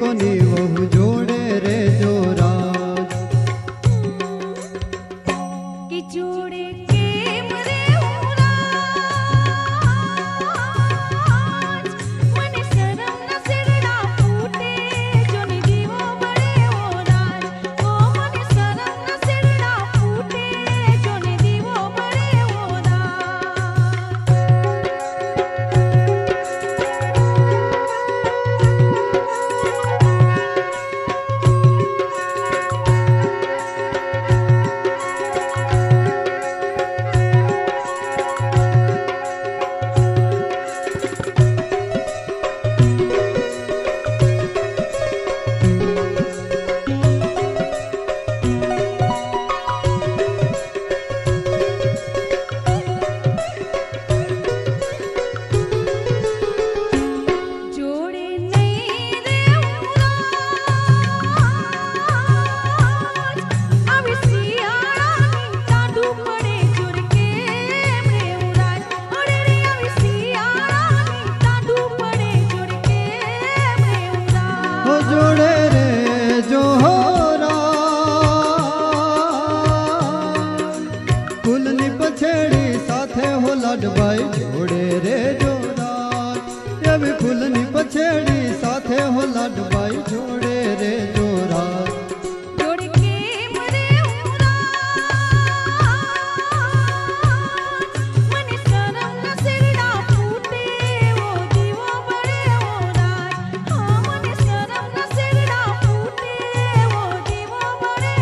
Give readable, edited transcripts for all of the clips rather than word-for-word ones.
કોની વહુ જોડે રે જોરાજ કે જોડે કેમ રે ઉરાજ મને શરમ ન સેડડા ફૂટે જોને દીવો બળે ઓરાજ ઓ મને શરમ ન સેડડા ફૂટે જોને દીવો બળે જોડે રે જોરા ફૂલની પછેડી સાથે હો લાડભાઈ જોડે રે જોરા એવી ફૂલની પછેડી સાથે હો લાડભાઈ જોડે રે જોરા જોડે કેમ રે ઉરાજ મને શરમ ન સેડડા ફૂટે ઓ દીવો બળે ઓરાજ હા મને શરમ ન સેડડા ફૂટે ઓ દીવો બળે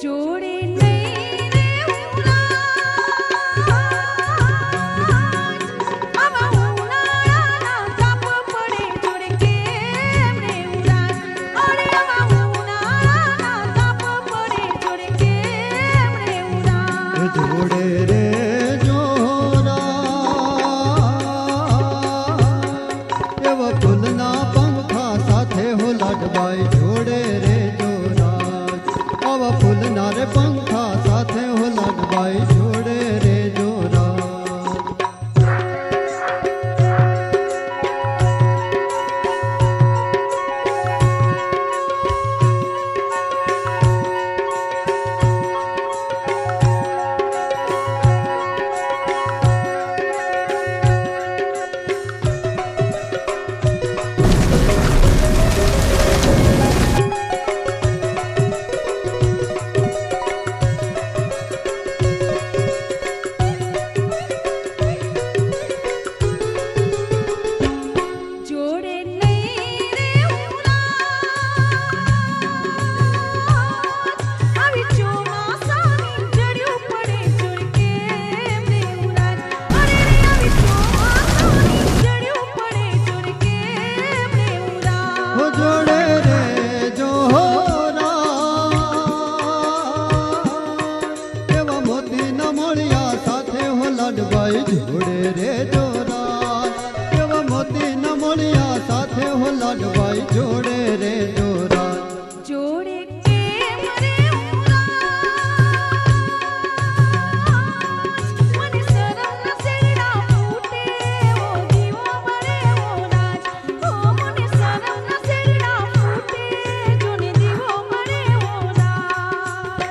જોડે નહીં રે ઉરાજ આવા ઉનાળાના તાપ પડે જોડે કેમ રે ઉરાજ અરે આવા ઉનાળાના તાપ પડે જોડે કેમ રે ઉરાજ જોડે રે જોરા એવા ફૂલના પંખા સાથે હો લાડભાઈ જોડે રે જોરા આવા ફૂલના રે પંખા સાથે હો લાડભાઈ જોડે રે જોરા જોડે નહીં રે ઉરાજ આવી ચોમાસાની જડ્યું પડે જોડે કેમ રે ઉરાજ અરે આવી ચોમાસાની જડ્યું પડે જોડે કેમ રે ઉરાજ હો જોડે રે જોરા એવા મોતી ન મળ્યા સાથે હો લાડભાઈ જોડે રે જોરા એવા મોતી ન મળ્યા સાથે હો લાડભાઈ જોડે રે જોરા જોડે કેમ રે ઉરાજ મને શરમ ન સેડડા ફૂટે ઓ દીવો બળે ઓરાજ ઓ મને શરમ ન સેડડા ફૂટે જોને દીવો બળે ઓરાજ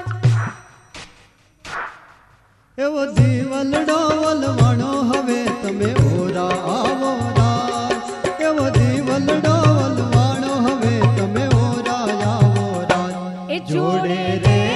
એવો દીવલડો વલવાણો હવે તમે ઓરા આવો રાજ એવો દીવલડો વલવાણો હવે તમે ઓરા આવો રાજ એ જોડે જોડે રે